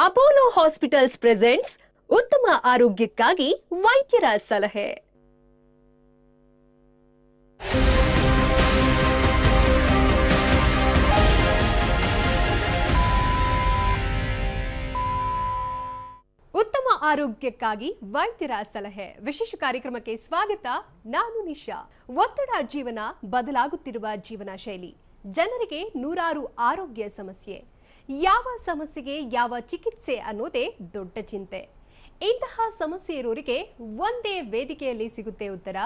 Apollo hospitals presents ಉತ್ತಮ ಆರೋಗ್ಯಕ್ಕಾಗಿ ವೈದ್ಯರ ಸಲಹೆ. ಉತ್ತಮ ಆರೋಗ್ಯಕ್ಕಾಗಿ ವೈದ್ಯರ ಸಲಹೆ ವಿಶೇಷ ಕಾರ್ಯಕ್ರಮಕ್ಕೆ ಸ್ವಾಗತ. ನಾನು ನಿಶಾ. ಒತ್ತಡ ಜೀವನ, ಬದಲಾಗುತ್ತಿರುವ ಜೀವನ ಶೈಲಿ, ಜನರಿಗೆ ನೂರಾರು ಆರೋಗ್ಯ ಸಮಸ್ಯೆ. ಯಾವ ಸಮಸ್ಯೆಗೆ ಯಾವ ಚಿಕಿತ್ಸೆ ಅನ್ನೋದೇ ದೊಡ್ಡ ಚಿಂತೆ. ಇಂತಹ ಸಮಸ್ಯೆ ಇರೋರಿಗೆ ಒಂದೇ ವೇದಿಕೆಯಲ್ಲಿ ಸಿಗುತ್ತೆ ಉತ್ತರ.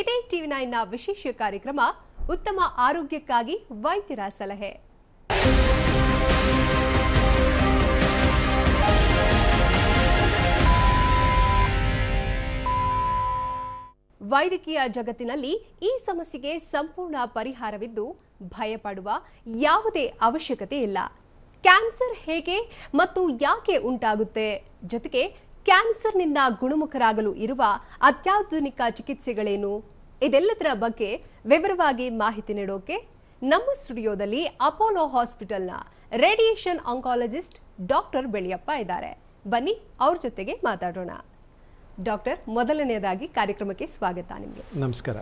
ಇದೇ ಟಿವಿ9ನ ವಿಶೇಷ ಕಾರ್ಯಕ್ರಮ ಉತ್ತಮ ಆರೋಗ್ಯಕ್ಕಾಗಿ ವೈದ್ಯರ ಸಲಹೆ. ವೈದ್ಯಕೀಯ ಜಗತ್ತಿನಲ್ಲಿ ಈ ಸಮಸ್ಯೆಗೆ ಸಂಪೂರ್ಣ ಪರಿಹಾರವಿದ್ದು ಭಯಪಡುವ ಯಾವುದೇ ಅವಶ್ಯಕತೆ ಇಲ್ಲ. ಕ್ಯಾನ್ಸರ್ ಹೇಗೆ ಮತ್ತು ಯಾಕೆ ಉಂಟಾಗುತ್ತೆ, ಜೊತೆಗೆ ಕ್ಯಾನ್ಸರ್ನಿಂದ ಗುಣಮುಖರಾಗಲು ಇರುವ ಅತ್ಯಾಧುನಿಕ ಚಿಕಿತ್ಸೆಗಳೇನು, ಇದೆಲ್ಲದರ ಬಗ್ಗೆ ವಿವರವಾಗಿ ಮಾಹಿತಿ ನೀಡೋಕೆ ನಮ್ಮ ಸ್ಟುಡಿಯೋದಲ್ಲಿ ಅಪೋಲೋ ಹಾಸ್ಪಿಟಲ್ನ ರೇಡಿಯೇಷನ್ ಆಂಕಾಲಜಿಸ್ಟ್ ಡಾಕ್ಟರ್ ಬೆಳ್ಳಿಯಪ್ಪ ಇದ್ದಾರೆ. ಬನ್ನಿ ಅವ್ರ ಜೊತೆಗೆ ಮಾತಾಡೋಣ. ಡಾಕ್ಟರ್, ಮೊದಲನೆಯದಾಗಿ ಕಾರ್ಯಕ್ರಮಕ್ಕೆ ಸ್ವಾಗತ ನಿಮಗೆ. ನಮಸ್ಕಾರ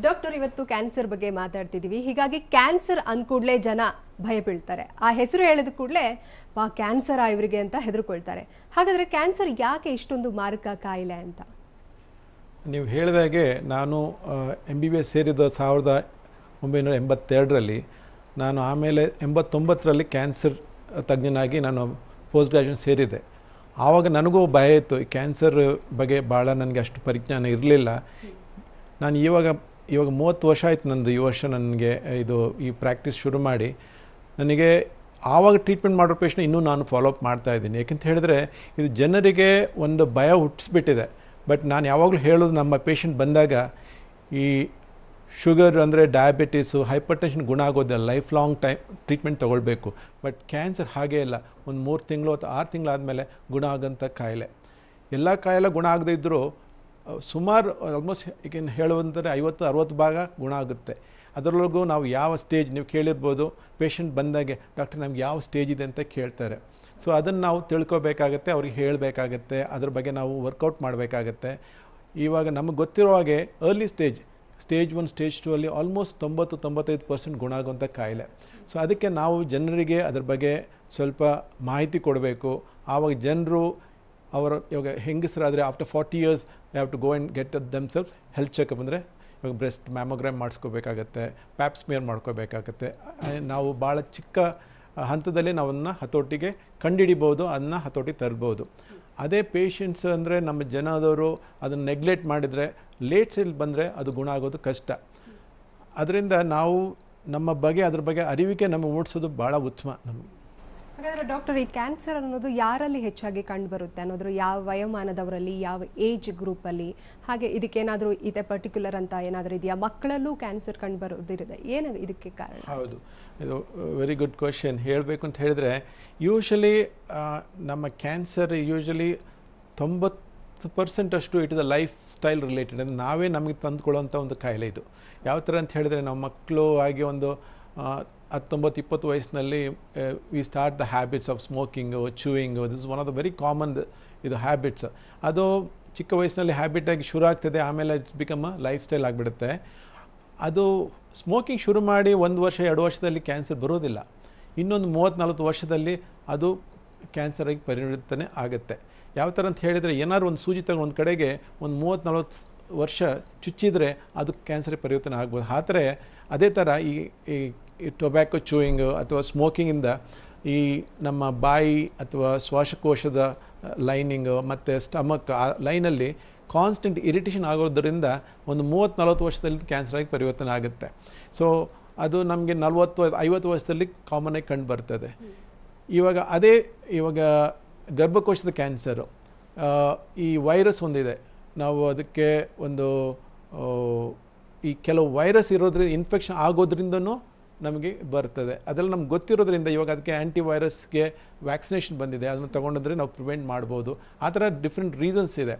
ಡಾಕ್ಟರ್. ಇವತ್ತು ಕ್ಯಾನ್ಸರ್ ಬಗ್ಗೆ ಮಾತಾಡ್ತಿದ್ದೀವಿ. ಹೀಗಾಗಿ ಕ್ಯಾನ್ಸರ್ ಅಂದ ಕೂಡಲೇ ಜನ ಭಯ ಬೀಳ್ತಾರೆ. ಆ ಹೆಸರು ಹೇಳಿದ ಕೂಡಲೇ ಕ್ಯಾನ್ಸರ್ ಇವರಿಗೆ ಅಂತ ಹೆದರ್ಕೊಳ್ತಾರೆ. ಹಾಗಾದರೆ ಕ್ಯಾನ್ಸರ್ ಯಾಕೆ ಇಷ್ಟೊಂದು ಮಾರಕ ಕಾಯಿಲೆ ಅಂತ? ನೀವು ಹೇಳಿದಾಗೆ ನಾನು MBBS ಸೇರಿದ 1982ರಲ್ಲಿ. ನಾನು ಆಮೇಲೆ 89ರಲ್ಲಿ ಕ್ಯಾನ್ಸರ್ ತಜ್ಞನಾಗಿ ನಾನು ಪೋಸ್ಟ್ ಗ್ರ್ಯಾಜುಯೇಟ್ ಸೇರಿದೆ. ಆವಾಗ ನನಗೂ ಭಯ ಇತ್ತು. ಈ ಕ್ಯಾನ್ಸರ್ ಬಗ್ಗೆ ಭಾಳ ನನಗೆ ಅಷ್ಟು ಪರಿಜ್ಞಾನ ಇರಲಿಲ್ಲ. ನಾನು ಇವಾಗ 30 ವರ್ಷ ಆಯಿತು ನಂದು. ಈ ವರ್ಷ ನನಗೆ ಈ ಪ್ರಾಕ್ಟೀಸ್ ಶುರು ಮಾಡಿ ನನಗೆ ಆವಾಗ ಟ್ರೀಟ್ಮೆಂಟ್ ಮಾಡೋ ಪೇಷಂಟ್ ಇನ್ನೂ ನಾನು ಫಾಲೋಅಪ್ ಮಾಡ್ತಾಯಿದ್ದೀನಿ. ಯಾಕೆಂತ ಹೇಳಿದ್ರೆ ಇದು ಜನರಿಗೆ ಒಂದು ಭಯ ಹುಟ್ಟಿಸ್ಬಿಟ್ಟಿದೆ. ಬಟ್ ನಾನು ಯಾವಾಗಲೂ ಹೇಳೋದು, ನಮ್ಮ ಪೇಷಂಟ್ ಬಂದಾಗ ಈ ಶುಗರ್ ಅಂದರೆ ಡಯಾಬಿಟೀಸು, ಹೈಪರ್ ಟೆನ್ಷನ್ ಗುಣ ಆಗೋದಿಲ್ಲ, ಲೈಫ್ ಲಾಂಗ್ ಟ್ರೀಟ್ಮೆಂಟ್ ತೊಗೊಳ್ಬೇಕು. ಬಟ್ ಕ್ಯಾನ್ಸರ್ ಹಾಗೇ ಇಲ್ಲ. ಒಂದು 3 ತಿಂಗಳು ಅಥವಾ 6 ತಿಂಗಳಾದಮೇಲೆ ಗುಣ ಆಗೋಂಥ ಕಾಯಿಲೆ. ಎಲ್ಲ ಕಾಯಿಲೆ ಗುಣ ಆಗದೇ ಇದ್ದರೂ ಸುಮಾರು ಆಲ್ಮೋಸ್ಟ್ ಈಗ ಹೇಳುವಂದರೆ 50-60 ಭಾಗ ಗುಣ ಆಗುತ್ತೆ. ಅದರೊಳಗೂ ನಾವು ಯಾವ ಸ್ಟೇಜ್, ನೀವು ಕೇಳಿರ್ಬೋದು, ಪೇಷಂಟ್ ಬಂದಾಗೆ ಡಾಕ್ಟರ್ ನಮ್ಗೆ ಯಾವ ಸ್ಟೇಜ್ ಇದೆ ಅಂತ ಕೇಳ್ತಾರೆ. ಸೊ ಅದನ್ನು ನಾವು ತಿಳ್ಕೊಬೇಕಾಗತ್ತೆ, ಅವ್ರಿಗೆ ಹೇಳಬೇಕಾಗತ್ತೆ, ಅದ್ರ ಬಗ್ಗೆ ನಾವು ವರ್ಕೌಟ್ ಮಾಡಬೇಕಾಗತ್ತೆ. ಇವಾಗ ನಮಗೆ ಗೊತ್ತಿರೋ ಹಾಗೆ ಅರ್ಲಿ ಸ್ಟೇಜ್ 1, ಸ್ಟೇಜ್ 2 ಅಲ್ಲಿ ಆಲ್ಮೋಸ್ಟ್ 90-95% ಗುಣ ಆಗುವಂಥ ಕಾಯಿಲೆ. ಸೊ ಅದಕ್ಕೆ ನಾವು ಜನರಿಗೆ ಅದ್ರ ಬಗ್ಗೆ ಸ್ವಲ್ಪ ಮಾಹಿತಿ ಕೊಡಬೇಕು. ಆವಾಗ ಜನರು ಇವಾಗ ಹೆಂಗಸರಾದರೆ after 40 years have to go and get themselves health checkup. ಅಂದರೆ ಇವಾಗ ಬ್ರೆಸ್ಟ್ ಮ್ಯಾಮೋಗ್ರಾಮ್ ಮಾಡಿಸ್ಕೋಬೇಕಾಗತ್ತೆ, ಪ್ಯಾಪ್ ಸ್ಮಿಯರ್ ಮಾಡ್ಕೋಬೇಕಾಗತ್ತೆ. ನಾವು ಭಾಳ ಚಿಕ್ಕ ಹಂತದಲ್ಲಿ ನಾವನ್ನ ಹತೋಟಿಗೆ ಕಂಡುಹಿಡಿಬೋದು, ಅದನ್ನು ಹತೋಟಿ ತರ್ಬೋದು. ಅದೇ ಪೇಷಂಟ್ಸ್ ಅಂದರೆ ನಮ್ಮ ಜನದವರು ಅದನ್ನು ನೆಗ್ಲೆಕ್ಟ್ ಮಾಡಿದರೆ ಲೇಟ್ ಸ್ಟೇಜ್ ಬಂದರೆ ಅದು ಗುಣ ಆಗೋದು ಕಷ್ಟ. ಅದರಿಂದ ನಾವು ಅದ್ರ ಬಗ್ಗೆ ಅರಿವಿಕೆ ನಮಗೆ ಮೂಡಿಸೋದು ಭಾಳ ಉತ್ತಮ ನಮಗೆ. ಹಾಗಾದರೆ ಡಾಕ್ಟರ್, ಈ ಕ್ಯಾನ್ಸರ್ ಅನ್ನೋದು ಯಾರಲ್ಲಿ ಹೆಚ್ಚಾಗಿ ಕಂಡುಬರುತ್ತೆ ಅನ್ನೋದ್ರ, ಯಾವ ವಯೋಮಾನದವರಲ್ಲಿ, ಯಾವ ಏಜ್ ಗ್ರೂಪಲ್ಲಿ, ಹಾಗೆ ಇದಕ್ಕೇನಾದರೂ ಇದೆ ಪರ್ಟಿಕ್ಯುಲರ್ ಅಂತ ಏನಾದರೂ ಇದೆಯಾ? ಮಕ್ಕಳಲ್ಲೂ ಕ್ಯಾನ್ಸರ್ ಕಂಡುಬರೋದಿದೆ, ಏನು ಇದಕ್ಕೆ ಕಾರಣ? ಹೌದು, ಇದು ವೆರಿ ಗುಡ್ ಕ್ವೆಶ್ಚನ್. ಹೇಳಬೇಕು ಅಂತ ಹೇಳಿದ್ರೆ ಯೂಶಲಿ ನಮ್ಮ ಕ್ಯಾನ್ಸರ್ 90% ಅಷ್ಟು it is a life style related. ಅಂದರೆ ನಾವೇ ನಮಗೆ ತಂದುಕೊಳ್ಳೋಂಥ ಒಂದು ಕಾಯಿಲೆ ಇದು. ಯಾವ ಥರ ಅಂತ ಹೇಳಿದ್ರೆ, ನಾವು ಮಕ್ಕಳು ಆಗಿ ಒಂದು 19-20 ವಯಸ್ಸಿನಲ್ಲಿ we start the habits of smoking, chewing. This is one of the very common ಇದು ಹ್ಯಾಬಿಟ್ಸ್. ಅದು ಚಿಕ್ಕ ವಯಸ್ಸಿನಲ್ಲಿ ಹ್ಯಾಬಿಟಾಗಿ ಶುರು ಆಗ್ತದೆ, ಆಮೇಲೆ it's become a lifestyle ಆಗಿಬಿಡುತ್ತೆ. ಅದು ಸ್ಮೋಕಿಂಗ್ ಶುರು ಮಾಡಿ 1 ವರ್ಷ 2 ವರ್ಷದಲ್ಲಿ ಕ್ಯಾನ್ಸರ್ ಬರೋದಿಲ್ಲ. ಇನ್ನೊಂದು 30-40 ವರ್ಷದಲ್ಲಿ ಅದು ಕ್ಯಾನ್ಸರಾಗಿ ಪರಿವರ್ತನೆ ಆಗುತ್ತೆ. ಯಾವ ಥರ ಅಂತ ಹೇಳಿದರೆ, ಏನಾದ್ರು ಒಂದು ಸೂಜಿ ತಗೊಂಡು ಒಂದು ಕಡೆಗೆ ಒಂದು 30-40 ವರ್ಷ ಚುಚ್ಚಿದರೆ ಅದು ಕ್ಯಾನ್ಸರಿಗೆ ಪರಿವರ್ತನೆ ಆಗ್ಬೋದು. ಆದರೆ ಅದೇ ಥರ ಈ ಟೊಬ್ಯಾಕೊ ಚೂಯಿಂಗು ಅಥವಾ ಸ್ಮೋಕಿಂಗಿಂದ ಈ ನಮ್ಮ ಬಾಯಿ ಅಥವಾ ಶ್ವಾಸಕೋಶದ ಲೈನಿಂಗು ಮತ್ತು ಸ್ಟಮಕ್ ಆ ಲೈನಲ್ಲಿ ಕಾನ್ಸ್ಟೆಂಟ್ ಇರಿಟೇಷನ್ ಆಗೋದ್ರಿಂದ ಒಂದು 30-40 ವರ್ಷದಲ್ಲಿ ಕ್ಯಾನ್ಸರಾಗಿ ಪರಿವರ್ತನೆ ಆಗುತ್ತೆ. ಸೊ ಅದು ನಮಗೆ 40-50 ವರ್ಷದಲ್ಲಿ ಕಾಮನ್ನಾಗಿ ಕಂಡು ಬರ್ತದೆ. ಇವಾಗ ಗರ್ಭಕೋಶದ ಕ್ಯಾನ್ಸರು, ಈ ವೈರಸ್ ಒಂದಿದೆ. ನಾವು ಅದಕ್ಕೆ ಈ ಕೆಲವು ವೈರಸ್ ಇರೋದ್ರಿಂದ ಇನ್ಫೆಕ್ಷನ್ ಆಗೋದ್ರಿಂದನೂ ನಮಗೆ ಬರ್ತದೆ. ಅದೆಲ್ಲ ನಮ್ಗೆ ಗೊತ್ತಿರೋದ್ರಿಂದ ಇವಾಗ ಅದಕ್ಕೆ ಆ್ಯಂಟಿವೈರಸ್ಗೆ ವ್ಯಾಕ್ಸಿನೇಷನ್ ಬಂದಿದೆ. ಅದನ್ನು ತೊಗೊಂಡಿದ್ರೆ ನಾವು ಪ್ರಿವೆಂಟ್ ಮಾಡ್ಬೋದು. ಆ ಥರ ಡಿಫ್ರೆಂಟ್ ರೀಸನ್ಸ್ ಇದೆ.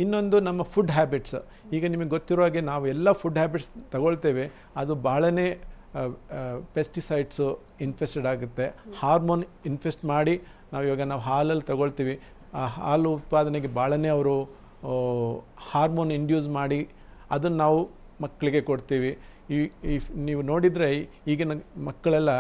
ಇನ್ನೊಂದು ನಮ್ಮ ಫುಡ್ ಹ್ಯಾಬಿಟ್ಸ್. ಈಗ ನಿಮಗೆ ಗೊತ್ತಿರೋ ಹಾಗೆ ನಾವು ಎಲ್ಲ ಫುಡ್ ಹ್ಯಾಬಿಟ್ಸ್ ತಗೊಳ್ತೇವೆ, ಅದು ಭಾಳನೇ ಪೆಸ್ಟಿಸೈಡ್ಸು ಇನ್ಫೆಸ್ಟೆಡ್ ಆಗುತ್ತೆ, ಹಾರ್ಮೋನ್ ಇನ್ಫೆಸ್ಟ್ ಮಾಡಿ ನಾವು ಹಾಲಲ್ಲಿ ತಗೊಳ್ತೀವಿ, ಆ ಹಾಲು ಉತ್ಪಾದನೆಗೆ ಭಾಳನೇ ಅವರು ಹಾರ್ಮೋನ್ ಇಂಡ್ಯೂಸ್ ಮಾಡಿ ಅದನ್ನು ನಾವು ಮಕ್ಕಳಿಗೆ ಕೊಡ್ತೀವಿ. ಈ ನೀವು ನೋಡಿದರೆ ಈಗಿನ ಮಕ್ಕಳೆಲ್ಲ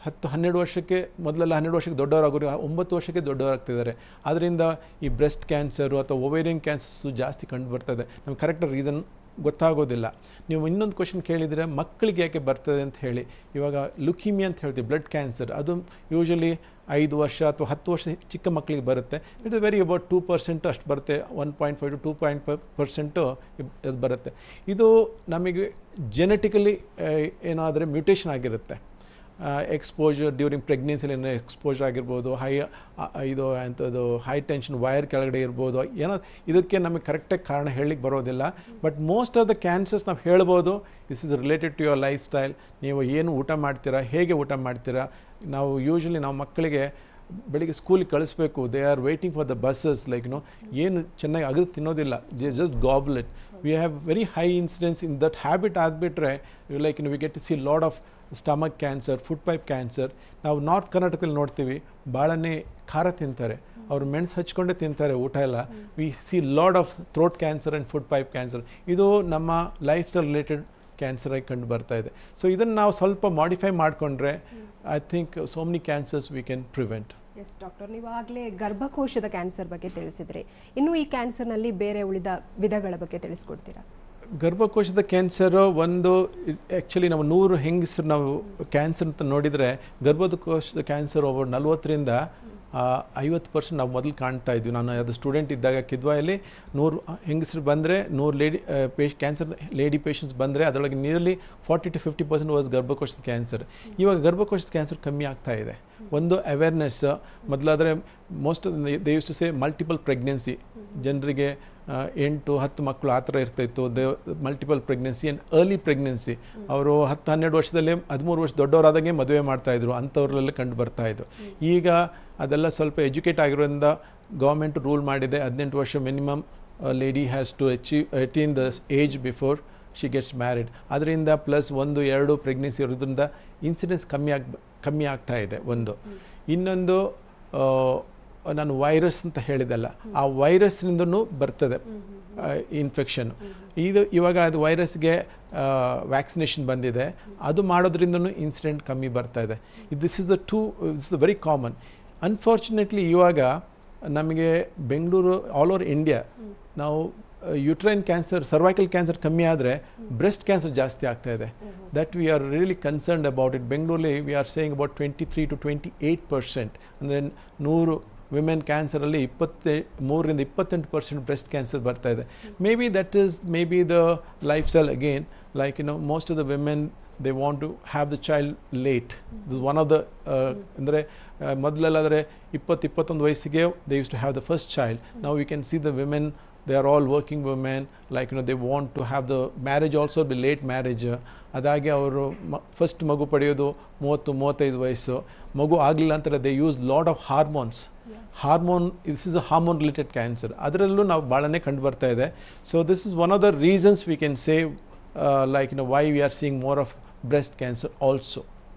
10-12 ವರ್ಷಕ್ಕೆ, ಮೊದಲೆಲ್ಲ 12 ವರ್ಷಕ್ಕೆ ದೊಡ್ಡವರಾಗೋರು 9 ವರ್ಷಕ್ಕೆ ದೊಡ್ಡವರಾಗ್ತಿದ್ದಾರೆ. ಆದ್ದರಿಂದ ಈ ಬ್ರೆಸ್ಟ್ ಕ್ಯಾನ್ಸರು ಅಥವಾ ಓವೇರಿಯನ್ ಕ್ಯಾನ್ಸರ್ಸು ಜಾಸ್ತಿ ಕಂಡು ಬರ್ತದೆ. ನಮ್ಗೆ ಕರೆಕ್ಟಾಗಿ ರೀಸನ್ ಗೊತ್ತಾಗೋದಿಲ್ಲ. ನೀವು ಇನ್ನೊಂದು ಕ್ವಶನ್ ಕೇಳಿದರೆ ಮಕ್ಕಳಿಗೆ ಯಾಕೆ ಬರ್ತದೆ ಅಂತ ಹೇಳಿ. ಇವಾಗ ಲುಕೀಮಿಯಾ ಅಂತ ಹೇಳ್ತೀವಿ, ಬ್ಲಡ್ ಕ್ಯಾನ್ಸರ್, ಅದು ಯೂಶಲಿ 5 ವರ್ಷ ಅಥವಾ 10 ವರ್ಷ ಚಿಕ್ಕ ಮಕ್ಕಳಿಗೆ ಬರುತ್ತೆ. ಇಟ್ ಇಸ್ ವೆರಿ ಅಬೌಟ್ 2% ಅಷ್ಟು ಬರುತ್ತೆ, 1.5 to 2.5% ಅದು ಬರುತ್ತೆ. ಇದು ನಮಗೆ ಜೆನೆಟಿಕಲಿ ಏನಾದರೆ ಮ್ಯೂಟೇಷನ್ ಆಗಿರುತ್ತೆ. ಎಕ್ಸ್ಪೋಜರ್ ಡ್ಯೂರಿಂಗ್ ಪ್ರೆಗ್ನೆನ್ಸಿಲಿ ಏನೋ ಎಕ್ಸ್ಪೋಜರ್ ಆಗಿರ್ಬೋದು, ಹೈ ಟೆನ್ಷನ್ ವೈರ್ ಕೆಳಗಡೆ ಇರ್ಬೋದು, ಏನೋ ಇದಕ್ಕೆ ನಮಗೆ ಕರೆಕ್ಟಾಗಿ ಕಾರಣ ಹೇಳಲಿಕ್ಕೆ ಬರೋದಿಲ್ಲ. But most of the cancers ನಾವು ಹೇಳ್ಬೋದು this is related to your lifestyle. ನೀವು ಏನು ಊಟ ಮಾಡ್ತೀರಾ, ಹೇಗೆ ಊಟ ಮಾಡ್ತೀರಾ. ನಾವು ಯೂಶ್ವಲಿ ನಾವು ಮಕ್ಕಳಿಗೆ ಬೆಳಿಗ್ಗೆ ಸ್ಕೂಲಿಗೆ ಕಳಿಸ್ಬೇಕು, they are waiting for the buses, ಏನು ಚೆನ್ನಾಗಿ ಅಗದು ತಿನ್ನೋದಿಲ್ಲ, they just gobble it. We have very high incidence in that habit ಆಗಿಬಿಟ್ರೆ we get to see lot of stomach cancer, food pipe cancer. ನಾವು ನಾರ್ತ್ ಕರ್ನಾಟಕದಲ್ಲಿ ನೋಡ್ತೀವಿ, ಭಾಳನೇ ಖಾರ ತಿಂತಾರೆ, ಅವರು ಮೆಣಸು ಹಚ್ಕೊಂಡೇ ತಿಂತಾರೆ ಊಟ ಎಲ್ಲ. We see lot of throat cancer and food pipe cancer. ಇದು ನಮ್ಮ ಲೈಫ್ ಸ್ಟೈಲ್ ರಿಲೇಟೆಡ್ ಕ್ಯಾನ್ಸರ್ ಆಗಿ ಕಂಡು ಬರ್ತಾ ಇದೆ. ಸೊ ಇದನ್ನು ನಾವು ಸ್ವಲ್ಪ ಮಾಡಿಫೈ ಮಾಡಿಕೊಂಡ್ರೆ I think so many cancers we can prevent. Yes doctor, ನೀವು ಆಗಲೇ ಗರ್ಭಕೋಶದ ಕ್ಯಾನ್ಸರ್ ಬಗ್ಗೆ ತಿಳಿಸಿದ್ರಿ. ಇನ್ನು ಈ ಕ್ಯಾನ್ಸರ್ನಲ್ಲಿ ಬೇರೆ ಉಳಿದ ವಿಧಗಳ ಬಗ್ಗೆ ತಿಳಿಸ್ಕೊಡ್ತೀರಾ? ಗರ್ಭಕೋಶದ ಕ್ಯಾನ್ಸರು ಒಂದು ಆ್ಯಕ್ಚುಲಿ ನಾವು 100 ಹೆಂಗಸರು ನಾವು ಕ್ಯಾನ್ಸರ್ ಅಂತ ನೋಡಿದರೆ ಗರ್ಭಕೋಶದ ಕ್ಯಾನ್ಸರ್ ಓವರ್ 40ರಿಂದ 50% ನಾವು ಮೊದಲು ಕಾಣ್ತಾ ಇದ್ವಿ. ನಾನು ಅದು ಸ್ಟೂಡೆಂಟ್ ಇದ್ದಾಗ ಕಿದ್ವಾಯಲ್ಲಿ 100 ಹೆಂಗಸರು ಬಂದರೆ 100 ಕ್ಯಾನ್ಸರ್ ಲೇಡಿ ಪೇಷಂಟ್ಸ್ ಬಂದರೆ ಅದರೊಳಗೆ ನಿಯರ್ಲಿ 40 to 50% ವಾಸ್ ಗರ್ಭಕೋಶದ ಕ್ಯಾನ್ಸರ್. ಇವಾಗ ಗರ್ಭಕೋಶದ ಕ್ಯಾನ್ಸರ್ ಕಮ್ಮಿ ಆಗ್ತಾ ಇದೆ. ಒಂದು ಅವೇರ್ನೆಸ್. ಮೊದಲಾದರೆ most they used to say multiple pregnancy, ಜನರಿಗೆ 8-10 ಮಕ್ಕಳು ಆ ಥರ ಇರ್ತಾಯಿತ್ತು. Multiple pregnancy and early pregnancy. ಅವರು 10-12 ವರ್ಷದಲ್ಲೇ 13 ವರ್ಷ ದೊಡ್ಡವರಾದಾಗೆ ಮದುವೆ ಮಾಡ್ತಾಯಿದ್ರು, ಅಂಥವ್ರಲ್ಲೆಲ್ಲ ಕಂಡು ಬರ್ತಾಯಿದ್ದು. ಈಗ ಅದೆಲ್ಲ ಸ್ವಲ್ಪ ಎಜುಕೇಟ್ ಆಗಿರೋದ್ರಿಂದ ಗೌರ್ಮೆಂಟ್ ರೂಲ್ ಮಾಡಿದೆ 18 ವರ್ಷ minimum lady has to attain the age before she gets married. ಅದರಿಂದ ಪ್ಲಸ್ 1-2 ಪ್ರೆಗ್ನೆನ್ಸಿ ಇರೋದ್ರಿಂದ ಇನ್ಸಿಡೆನ್ಸ್ ಕಮ್ಮಿ ಆಗ್ತಾ ಇದೆ ಒಂದು. ಇನ್ನೊಂದು ನಾನು ವೈರಸ್ ಅಂತ ಹೇಳಿದೆಲ್ಲ, ಆ ವೈರಸ್ನಿಂದನೂ ಬರ್ತದೆ ಇನ್ಫೆಕ್ಷನ್. ಇವಾಗ ಅದು ವೈರಸ್ಗೆ ವ್ಯಾಕ್ಸಿನೇಷನ್ ಬಂದಿದೆ, ಅದು ಮಾಡೋದ್ರಿಂದನೂ ಇನ್ಸಿಡೆಂಟ್ ಕಮ್ಮಿ ಬರ್ತಾ ಇದೆ. This is the very common. Unfortunately ಇವಾಗ ನಮಗೆ ಬೆಂಗಳೂರು ಆಲ್ ಓವರ್ ಇಂಡಿಯಾ ನಾವು ಯುಟ್ರೈನ್ ಕ್ಯಾನ್ಸರ್, ಸರ್ವೈಕಲ್ ಕ್ಯಾನ್ಸರ್ ಕಮ್ಮಿ ಆದರೆ ಬ್ರೆಸ್ಟ್ ಕ್ಯಾನ್ಸರ್ ಜಾಸ್ತಿ ಆಗ್ತಾ ಇದೆ. That we are really concerned about it. ಬೆಂಗಳೂರಲ್ಲಿ we are saying about 23 to 28%. ಅಂದರೆ 100 ವಿಮೆನ್ ಕ್ಯಾನ್ಸರಲ್ಲಿ 23-28% ಬ್ರೆಸ್ಟ್ ಕ್ಯಾನ್ಸರ್ ಬರ್ತಾ ಇದೆ. May be the life style again, most of the women they want to have the child late. This is one of the ಅಂದರೆ ಮೊದಲೆಲ್ಲಾದರೆ 20-21 ವಯಸ್ಸಿಗೆ they used to have the first child. Now we can see the women, they are all working women, they want to have the marriage also be late marriage. ಅದಾಗಿ ಅವರು first ಮಗು ಪಡೆಯೋದು 30-35 ವಯಸ್ಸು. ಮಗು ಆಗಲಿಲ್ಲ ಅಂತಾರೆ they use lot of hormones. This is a hormone related cancer. ಅದರಲ್ಲೂ ನಾವು ಭಾಳನೇ ಕಂಡು ಬರ್ತಾ ಇದೆ. So this is one of the reasons we can say why we are seeing more of breast cancer also.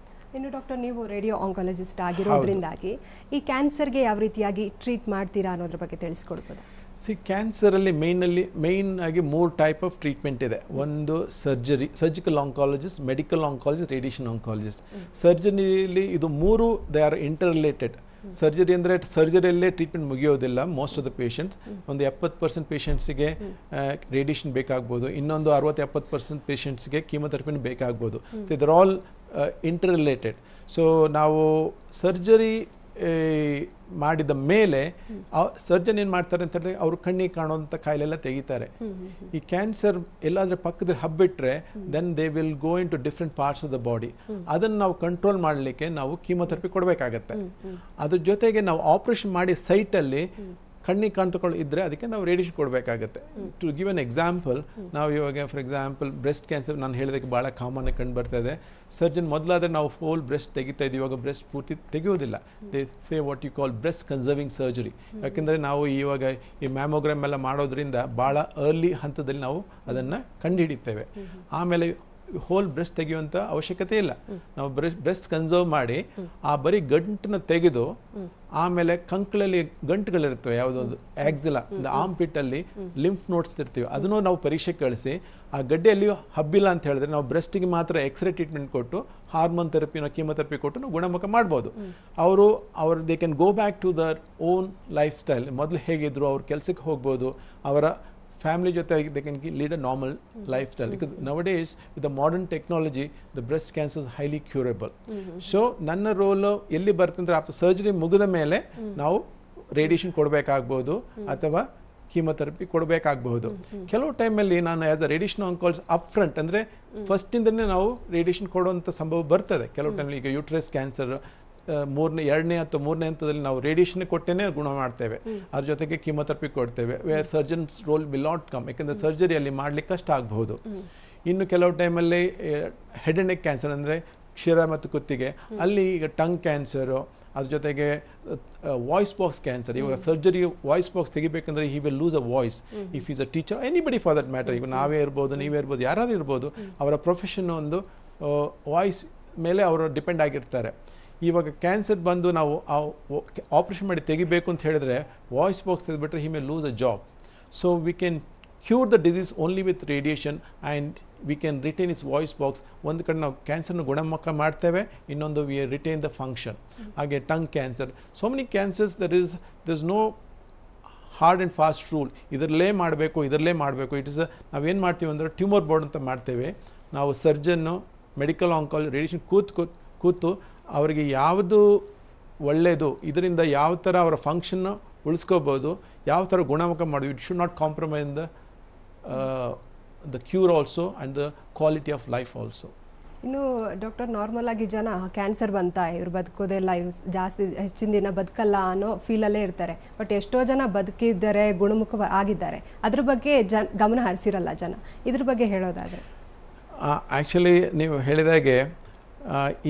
ಇನ್ನು ಡಾಕ್ಟರ್, ನೀವು radio oncologist ಆಗಿರೋದ್ರಿಂದಾಗಿ ಈ ಕ್ಯಾನ್ಸರ್ಗೆ ಯಾವ ರೀತಿಯಾಗಿ ಟ್ರೀಟ್ ಮಾಡ್ತೀರಾ ಅನ್ನೋದ್ರ ಬಗ್ಗೆ ತಿಳಿಸ್ಕೊಡ್ಬೋದಾ? ಕ್ಯಾನ್ಸರಲ್ಲಿ ಮೇಯ್ನ್ ಆಗಿ 3 ಟೈಪ್ ಆಫ್ ಟ್ರೀಟ್ಮೆಂಟ್ ಇದೆ. ಒಂದು surgical oncologist, medical oncologist, radiation oncologist. ಸರ್ಜರಿಲಿ ಇದು 3 they are interrelated. Surgery ಅಂದರೆ ಸರ್ಜರಿಯಲ್ಲೇ ಟ್ರೀಟ್ಮೆಂಟ್ ಮುಗಿಯೋದಿಲ್ಲ. ಮೋಸ್ಟ್ ಆಫ್ ದ ಪೇಷಂಟ್ಸ್, ಒಂದು 70% ಪೇಷಂಟ್ಸಿಗೆ ರೇಡಿಯೇಷನ್ ಬೇಕಾಗ್ಬೋದು, ಇನ್ನೊಂದು 60-70% ಪೇಷಂಟ್ಸ್ಗೆ ಕೀಮೊಥೆರಪಿನೂ ಬೇಕಾಗ್ಬೋದು. ಇದರ್ ಆಲ್ ಇಂಟರ್ ರಿಲೇಟೆಡ್. ಸೊ ನಾವು ಸರ್ಜರಿ ಮಾಡಿದ ಮೇಲೆ ಸರ್ಜನ್ ಏನು ಮಾಡ್ತಾರೆ ಅಂತ ಹೇಳಿದ್ರೆ ಅವರು ಕಣ್ಣಿಗೆ ಕಾಣುವಂಥ ಕಾಯಿಲೆಲ್ಲ ತೆಗಿತಾರೆ. ಈ ಕ್ಯಾನ್ಸರ್ ಎಲ್ಲಾದರೆ ಪಕ್ಕದಲ್ಲಿ ಹಬ್ಬಿಟ್ರೆ then they will go into different parts of the body. ಅದನ್ನು ನಾವು ಕಂಟ್ರೋಲ್ ಮಾಡಲಿಕ್ಕೆ ನಾವು ಕೀಮೊಥೆರಪಿ ಕೊಡಬೇಕಾಗತ್ತೆ. ಅದ್ರ ಜೊತೆಗೆ ನಾವು ಆಪ್ರೇಷನ್ ಮಾಡಿ ಸೈಟಲ್ಲಿ ಕಣ್ಣಿಗೆ ಕಾಣ್ತಕೊಂಡು ಇದ್ದರೆ ಅದಕ್ಕೆ ನಾವು ರೇಡಿಯೇಷನ್ ಕೊಡಬೇಕಾಗತ್ತೆ. ಟು ಗಿವ್ ಎನ್ ಎಕ್ಸಾಂಪಲ್, ನಾವು ಇವಾಗ ಫಾರ್ ಎಕ್ಸಾಂಪಲ್ ಬ್ರೆಸ್ಟ್ ಕ್ಯಾನ್ಸರ್ ನಾನು ಹೇಳಿದಕ್ಕೆ ಭಾಳ ಕಾಮನ್ ಆಗಿ ಕಂಡು ಬರ್ತಾ ಇದೆ. ಸರ್ಜನ್ ಮೊದಲಾದರೆ ನಾವು ಹೋಲ್ ಬ್ರೆಸ್ಟ್ ತೆಗಿತಾ ಇದ್ದೀವಿ, ಇವಾಗ ಬ್ರೆಸ್ಟ್ ಪೂರ್ತಿ ತೆಗೆಯೋದಿಲ್ಲ. They say what you call breast conserving surgery. ಯಾಕೆಂದರೆ ನಾವು ಇವಾಗ ಈ ಮ್ಯಾಮೋಗ್ರಾಮ್ ಎಲ್ಲ ಮಾಡೋದ್ರಿಂದ ಭಾಳ ಅರ್ಲಿ ಹಂತದಲ್ಲಿ ನಾವು ಅದನ್ನು ಕಂಡುಹಿಡಿತೇವೆ. ಆಮೇಲೆ ಹೋಲ್ ಬ್ರೆಸ್ಟ್ ತೆಗೆಯುವಂಥ ಅವಶ್ಯಕತೆ ಇಲ್ಲ. ನಾವು ಬ್ರೆಸ್ಟ್ ಕನ್ಸರ್ವ್ ಮಾಡಿ ಆ ಬರೀ ಗಂಟನ್ನ ತೆಗೆದು ಆಮೇಲೆ ಕಂಕಳಲ್ಲಿ ಗಂಟುಗಳಿರ್ತವೆ, ಯಾವುದಾದ್ರು ಆಕ್ಸಿಲಾ ಆರ್ಮ್ ಪಿಟ್ಟಲ್ಲಿ ಲಿಂಫ್ ನೋಡ್ಸ್ ಇರ್ತೀವಿ, ಅದನ್ನು ನಾವು ಪರೀಕ್ಷೆ ಕಳಿಸಿ ಆ ಗಡ್ಡೆಯಲ್ಲಿ ಹಬ್ಬಿಲ್ಲ ಅಂತ ಹೇಳಿದ್ರೆ ನಾವು ಬ್ರೆಸ್ಟಿಗೆ ಮಾತ್ರ ಎಕ್ಸ್ರೇ ಟ್ರೀಟ್ಮೆಂಟ್ ಕೊಟ್ಟು ಹಾರ್ಮೋನ್ ಥೆರಪಿನೋ ಕೀಮೊಥೆರಪಿ ಕೊಟ್ಟು ನಾವು ಗುಣಮುಖ ಮಾಡ್ಬೋದು. ಅವರು they can go back to their own lifestyle. ಮೊದಲು ಹೇಗಿದ್ರು ಅವ್ರ ಕೆಲಸಕ್ಕೆ ಹೋಗ್ಬೋದು, ಅವರ ಫ್ಯಾಮಿಲಿ ಜೊತೆ they can lead a normal lifestyle. Because nowadays with the modern technology the breast cancer is highly curable. So ನನ್ನ ರೋಲು ಎಲ್ಲಿ ಬರ್ತಂದ್ರೆ ಆಫ್ಟರ್ ಸರ್ಜರಿ ಮುಗಿದ ಮೇಲೆ ನಾವು ರೇಡಿಯೇಷನ್ ಕೊಡಬೇಕಾಗ್ಬೋದು ಅಥವಾ ಕೀಮೊಥೆರಪಿ ಕೊಡಬೇಕಾಗಬಹುದು. ಕೆಲವು ಟೈಮಲ್ಲಿ ನಾನು as a radiation oncologist up front ಅಂದರೆ ಫಸ್ಟಿಂದನೇ ನಾವು ರೇಡಿಯೇಷನ್ ಕೊಡುವಂಥ ಸಂಭವ ಬರ್ತದೆ. ಕೆಲವು ಟೈಮಲ್ಲಿ ಈಗ ಯೂಟ್ರಸ್ ಕ್ಯಾನ್ಸರ್ ಎರಡನೇ ಅಥವಾ ಮೂರನೇ ಹಂತದಲ್ಲಿ ನಾವು ರೇಡಿಯೇಷನ್ ಕೊಟ್ಟೇನೆ ಗುಣ ಮಾಡ್ತೇವೆ, ಅದ್ರ ಜೊತೆಗೆ ಕೀಮೊಥೆರಪಿ ಕೊಡ್ತೇವೆ. Where surgeons role will not come, ಯಾಕಂದರೆ ಸರ್ಜರಿಯಲ್ಲಿ ಮಾಡಲಿಕ್ಕೆ ಕಷ್ಟ ಆಗಬಹುದು. ಇನ್ನು ಕೆಲವು ಟೈಮಲ್ಲಿ ಹೆಡ್ ಆ್ಯಂಡ್ ನೆಕ್ ಕ್ಯಾನ್ಸರ್ ಅಂದರೆ ಶಿರ ಮತ್ತು ಕುತ್ತಿಗೆ, ಅಲ್ಲಿ ಈಗ ಟಂಗ್ ಕ್ಯಾನ್ಸರು, ಅದ್ರ ಜೊತೆಗೆ ವಾಯ್ಸ್ ಬಾಕ್ಸ್ ಕ್ಯಾನ್ಸರ್. ಇವಾಗ ಸರ್ಜರಿ ವಾಯ್ಸ್ ಬಾಕ್ಸ್ ತೆಗಿಬೇಕಂದ್ರೆ he will lose a voice if is a teacher, anybody for that matter. ಈಗ ನಾವೇ ಇರ್ಬೋದು, ನೀವೇ ಇರ್ಬೋದು, ಯಾರಾದ್ರೂ ಇರ್ಬೋದು, ಅವರ ಪ್ರೊಫೆಷನ್ ಒಂದು ವಾಯ್ಸ್ ಮೇಲೆ ಅವರು ಡಿಪೆಂಡ್ ಆಗಿರ್ತಾರೆ. ಇವಾಗ ಕ್ಯಾನ್ಸರ್ ಬಂದು ನಾವು ಆಪ್ರೇಷನ್ ಮಾಡಿ ತೆಗಿಬೇಕು ಅಂತ ಹೇಳಿದ್ರೆ ವಾಯ್ಸ್ ಬಾಕ್ಸ್ ತೆಗೆದುಬಿಟ್ರೆ he may lose a job. So we can cure the disease only with radiation and we can retain his voice box. ಒಂದು ಕಡೆ ನಾವು ಕ್ಯಾನ್ಸರ್ನ ಗುಣಮುಖ ಮಾಡ್ತೇವೆ, ಇನ್ನೊಂದು ವಿ ರಿಟೈನ್ ದ ಫಂಕ್ಷನ್. ಹಾಗೆ tongue cancer, so many cancers there is no hard and fast rule, ಇದರಲ್ಲೇ ಮಾಡಬೇಕು. ಇಟ್ ಇಸ್ ನಾವೇನು ಮಾಡ್ತೀವಿ ಅಂದರೆ ಟ್ಯೂಮರ್ ಬೋರ್ಡ್ ಅಂತ ಮಾಡ್ತೇವೆ. ನಾವು ಸರ್ಜನ್ನು ಮೆಡಿಕಲ್ ಆಂಕಾಲಜಿ ರೇಡಿಯೇಷನ್ ಕೂತು ಅವರಿಗೆ ಯಾವುದು ಒಳ್ಳೆಯದು, ಇದರಿಂದ ಯಾವ ಥರ ಅವರ ಫಂಕ್ಷನ್ನ ಉಳಿಸ್ಕೋಬೋದು, ಯಾವ ಥರ ಗುಣಮುಖ ಮಾಡೋದು. It should not compromise the cure also and the quality of life also. ಇನ್ನು ಡಾಕ್ಟರ್, ನಾರ್ಮಲ್ ಆಗಿ ಜನ ಕ್ಯಾನ್ಸರ್ ಬಂತ ಇವ್ರು ಬದುಕೋದೆಲ್ಲ, ಇವರು ಜಾಸ್ತಿ ಹೆಚ್ಚಿನ ದಿನ ಬದುಕಲ್ಲ ಅನ್ನೋ ಫೀಲಲ್ಲೇ ಇರ್ತಾರೆ. ಬಟ್ ಎಷ್ಟೋ ಜನ ಬದುಕಿದ್ದಾರೆ, ಗುಣಮುಖ ಆಗಿದ್ದಾರೆ. ಅದ್ರ ಬಗ್ಗೆ ಗಮನ ಹರಿಸಿರಲ್ಲ ಜನ. ಇದ್ರ ಬಗ್ಗೆ ಹೇಳೋದಾದರೆ ಆ್ಯಕ್ಚುಲಿ ನೀವು ಹೇಳಿದಾಗೆ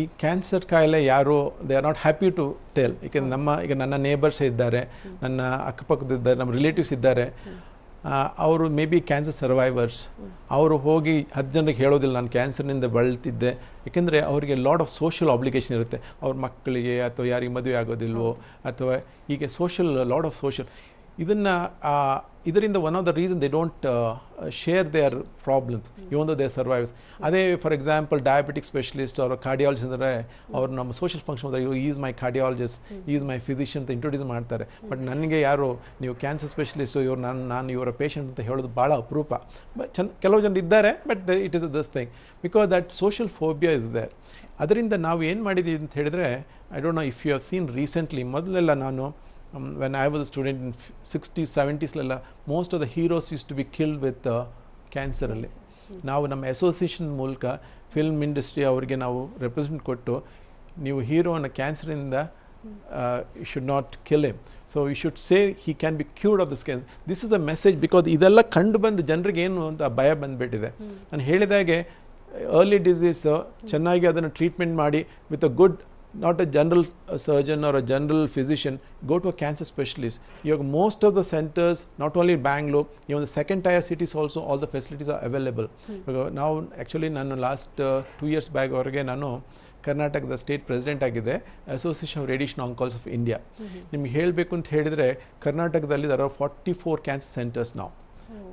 ಈ ಕ್ಯಾನ್ಸರ್ ಕಾಯಿಲೆ ಯಾರು they are not happy to tell. ಏಕೆಂದರೆ ಈಗ ನನ್ನ ನೇಬರ್ಸ್ ಇದ್ದಾರೆ, ನನ್ನ ಅಕ್ಕಪಕ್ಕದಿದ್ದಾರೆ, ನಮ್ಮ ರಿಲೇಟಿವ್ಸ್ ಇದ್ದಾರೆ, ಅವರು ಮೇ ಬಿ ಕ್ಯಾನ್ಸರ್ ಸರ್ವೈವರ್ಸ್. ಅವರು ಹೋಗಿ 10 ಜನರಿಗೆ ಹೇಳೋದಿಲ್ಲ ನಾನು ಕ್ಯಾನ್ಸರ್ನಿಂದ ಬಳಲ್ತಿದ್ದೆ. ಏಕೆಂದರೆ ಅವರಿಗೆ ಲಾಟ್ ಆಫ್ ಸೋಷಿಯಲ್ ಆಬ್ಲಿಗೇಷನ್ ಇರುತ್ತೆ. ಅವ್ರ ಮಕ್ಕಳಿಗೆ ಅಥವಾ ಯಾರಿಗೆ ಮದುವೆ ಆಗೋದಿಲ್ವೋ, ಅಥವಾ ಹೀಗೆ ಲಾಟ್ ಆಫ್ ಸೋಷಿಯಲ್ ಇದರಿಂದ one of the reason they don't share their problems even though they survives. ಅದೇ ಫಾರ್ ಎಕ್ಸಾಂಪಲ್ ಡಯಾಬಿಟಿಕ್ ಸ್ಪೆಷಲಿಸ್ಟ್ ಅವರ ಕಾರ್ಡಿಯಾಲಜಿಸ್ಟ್ ಅಂದರೆ ಅವರು ನಮ್ಮ ಸೋಷಿಯಲ್ ಫಂಕ್ಷನ್ ಹೋದಾಗ is my cardiologist, is my physician ಅಂತ ಇಂಟ್ರೊಡ್ಯೂಸ್ ಮಾಡ್ತಾರೆ. ಬಟ್ ನನಗೆ ಯಾರು ನೀವು ಕ್ಯಾನ್ಸರ್ ಸ್ಪೆಷಲಿಸ್ಟು, ನಾನು ಇವರ ಪೇಷಂಟ್ ಅಂತ ಹೇಳೋದು ಭಾಳ ಅಪರೂಪ. ಕೆಲವು ಜನರು ಇದ್ದಾರೆ, but it is this thing because that social phobia is there. ಅದರಿಂದ ನಾವು ಏನು ಮಾಡಿದ್ದೀವಿ ಅಂತ ಹೇಳಿದ್ರೆ, I don't know if you have seen recently, ಮೊದಲೆಲ್ಲ ನಾನು when I was a student in 60s 70s most of the heroes used to be killed with cancer ಅಲ್ಲಿ. ನಾವು ನಮ್ಮ ಅಸೋಸಿಯೇಷನ್ ಮೂಲಕ ಫಿಲ್ಮ್ ಇಂಡಸ್ಟ್ರಿ ಅವರಿಗೆ ನಾವು ರೆಪ್ರೆಸೆಂಟ್ ಕೊಟ್ಟು, ನೀವು ಹೀರೋನ ಕ್ಯಾನ್ಸರಿಂದ you should not kill him, so you should say he can be cured of this cancer. This is the message, because ಇದೆಲ್ಲ ಕಂಡು ಬಂದು ಜನರಿಗೆ ಏನು ಅಂತ ಭಯ ಬಂದುಬಿಟ್ಟಿದೆ. ನಾನು ಹೇಳಿದಾಗೆ early disease ಚೆನ್ನಾಗಿ ಅದನ್ನು ಟ್ರೀಟ್ಮೆಂಟ್ ಮಾಡಿ with a good, not a general surgeon or a general physician, go to a cancer specialist. You have most of the centers, not only in Bangalore, even the second tier cities also, all the facilities are available. Now actually ನಾನು last 2 years back ಅವರಿಗೆ ನಾನು ಕರ್ನಾಟಕದ state president ಆಗಿದೆ, association of radiation oncologist of India. ನಿಮ್ಗೆ ಹೇಳಬೇಕು ಅಂತ ಹೇಳಿದರೆ ಕರ್ನಾಟಕದಲ್ಲಿ there are 44 ಕ್ಯಾನ್ಸರ್ ಸೆಂಟರ್ಸ್ ನಾವು.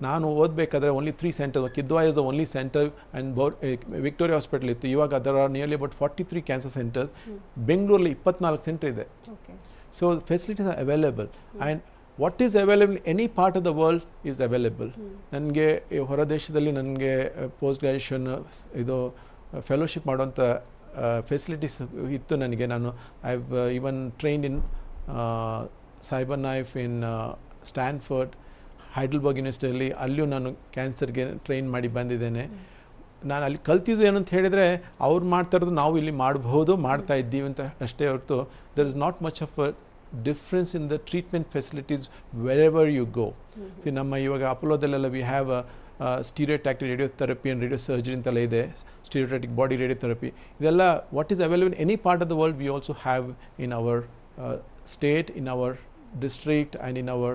ನಾನು ಓದಬೇಕಾದ್ರೆ only 3 centre, Kidwai is the only centre and Victoria hospital ಇತ್ತು. ಇವಾಗ ಅದರ ನಿಯರ್ಲಿ ಅಬೌಟ್ 43 ಕ್ಯಾನ್ಸರ್ ಸೆಂಟರ್ಸ್. ಬೆಂಗಳೂರಲ್ಲಿ 24 ಸೆಂಟರ್ ಇದೆ. So facilities are available and what is available any part of the world is available. ನನಗೆ ಹೊರ ದೇಶದಲ್ಲಿ ನನಗೆ ಪೋಸ್ಟ್ ಗ್ರ್ಯಾಜುಯೇಷನ್ ಇದು ಫೆಲೋಶಿಪ್ ಮಾಡೋಂಥ ಫೆಸಿಲಿಟೀಸ್ ಇತ್ತು ನನಗೆ. ನಾನು I have even trained in CyberKnife in Stanford, Heidelberg ಯೂನಿವರ್ಸಿಟಿಯಲ್ಲಿ, ಅಲ್ಲಿಯೂ ನಾನು ಕ್ಯಾನ್ಸರ್ಗೆ ಟ್ರೈನ್ ಮಾಡಿ ಬಂದಿದ್ದೇನೆ. ನಾನು ಅಲ್ಲಿ ಕಲ್ತಿದ್ದು ಏನು ಅಂತ ಹೇಳಿದರೆ, ಅವ್ರು ಮಾಡ್ತಾ ಇರೋದು ನಾವು ಇಲ್ಲಿ ಮಾಡಬಹುದು, ಮಾಡ್ತಾ ಇದ್ದೀವಿ ಅಂತ ಅಷ್ಟೇ ಹೊರತು there is not much of a difference in the treatment facilities wherever you go. ನಮ್ಮ ಇವಾಗ ಅಪೋಲೋದಲ್ಲೆಲ್ಲ we have stereotactic radiotherapy and radiosurgery ಅಂತೆಲ್ಲ ಇದೆ, ಸ್ಟೀರಿಯೋಟ್ಯಾಕ್ಟಿಕ್ ಬಾಡಿ ರೇಡಿಯೋಥೆರಪಿ. ಇದೆಲ್ಲ what is available in any part of the world we also have in our state, in our district and in our